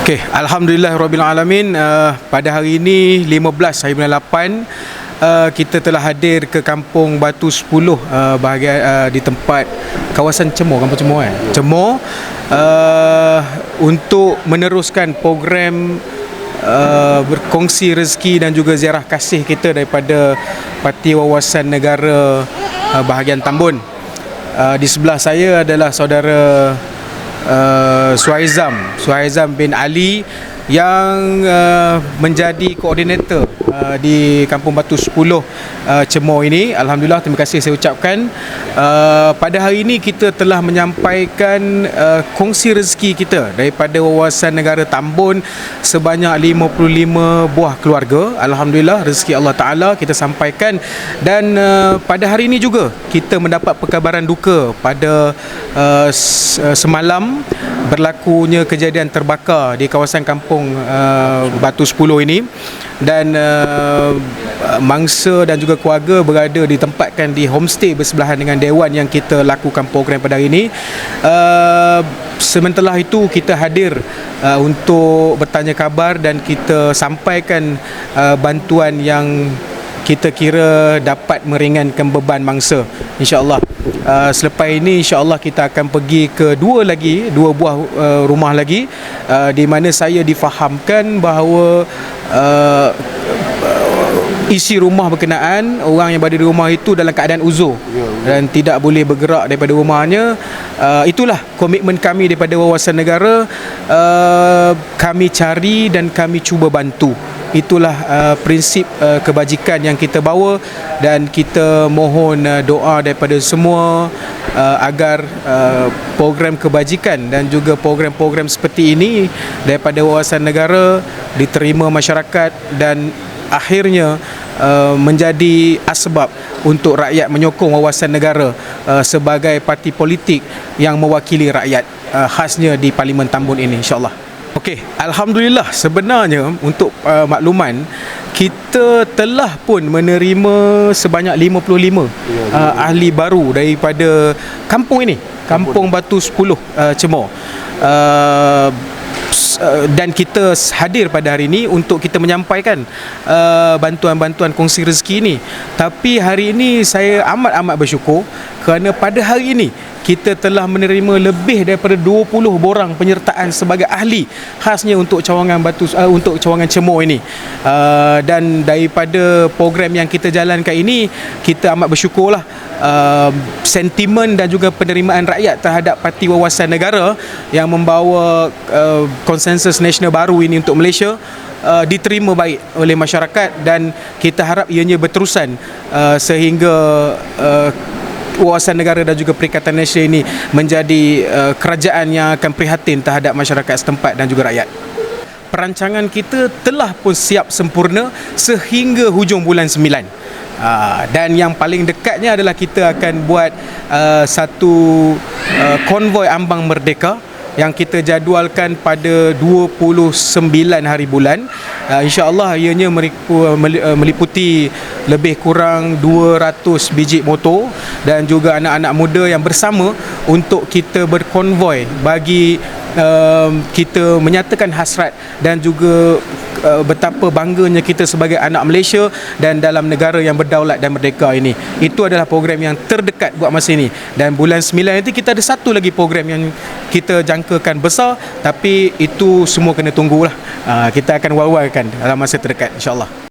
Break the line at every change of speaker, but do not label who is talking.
Okey, alhamdulillah rabbil alamin. Pada hari ini 15 hari bulan 8, kita telah hadir ke Kampung Batu 10, bahagian di tempat kawasan Cemor, Kampung Cemor Cemor, untuk meneruskan program berkongsi rezeki dan juga ziarah kasih kita daripada Parti Wawasan Negara bahagian Tambun. Di sebelah saya adalah saudara Suhaizam bin Ali yang menjadi koordinator di Kampung Batu 10 Cemor ini. Alhamdulillah, terima kasih saya ucapkan. Pada hari ini kita telah menyampaikan kongsi rezeki kita daripada Wawasan Negara Tambun sebanyak 55 buah keluarga. Alhamdulillah, rezeki Allah Ta'ala kita sampaikan. Dan pada hari ini juga kita mendapat perkabaran duka pada semalam berlakunya kejadian terbakar di kawasan Kampung Batu 10 ini. Dan mangsa dan juga keluarga berada ditempatkan di homestay bersebelahan dengan dewan yang kita lakukan program pada hari ini. Sementara itu kita hadir untuk bertanya khabar dan kita sampaikan bantuan yang kita kira dapat meringankan beban mangsa, insya-Allah. Selepas ini insya-Allah kita akan pergi ke dua buah rumah lagi, di mana saya difahamkan bahawa isi rumah berkenaan, orang yang berada di rumah itu dalam keadaan uzur dan tidak boleh bergerak daripada rumahnya. Itulah komitmen kami daripada Wawasan Negara. Kami cari dan kami cuba bantu. Itulah prinsip kebajikan yang kita bawa, dan kita mohon doa daripada semua agar program kebajikan dan juga program-program seperti ini daripada Wawasan Negara diterima masyarakat dan akhirnya menjadi asbab untuk rakyat menyokong Wawasan Negara sebagai parti politik yang mewakili rakyat, khasnya di Parlimen Tambun ini, insya-Allah. Okey, alhamdulillah, sebenarnya untuk makluman, kita telah pun menerima sebanyak 55 ahli baru daripada kampung ini, Kampung Batu 10 Cemor. Dan kita hadir pada hari ini untuk kita menyampaikan bantuan-bantuan kongsi rezeki ini. Tapi hari ini saya amat bersyukur kerana pada hari ini kita telah menerima lebih daripada 20 borang penyertaan sebagai ahli, khasnya untuk cawangan untuk cawangan Cemor ini. Dan daripada program yang kita jalankan ini, kita amat bersyukurlah sentimen dan juga penerimaan rakyat terhadap Parti Wawasan Negara yang membawa konsensus nasional baru ini untuk Malaysia diterima baik oleh masyarakat, dan kita harap ianya berterusan sehingga Wawasan Negara dan juga Perikatan Nasional ini menjadi kerajaan yang akan prihatin terhadap masyarakat setempat dan juga rakyat. Perancangan kita telah pun siap sempurna sehingga hujung bulan 9. Dan yang paling dekatnya adalah kita akan buat satu konvoi ambang merdeka yang kita jadualkan pada 29 hari bulan. InsyaAllah ianya meliputi lebih kurang 200 biji motor dan juga anak-anak muda yang bersama untuk kita berkonvoi bagi kita menyatakan hasrat dan juga betapa bangganya kita sebagai anak Malaysia dan dalam negara yang berdaulat dan merdeka ini. Itu adalah program yang terdekat buat masa ini. Dan bulan 9 nanti kita ada satu lagi program yang kita jangkakan besar, tapi itu semua kena tunggulah. Kita akan war-warkan dalam masa terdekat, insya-Allah.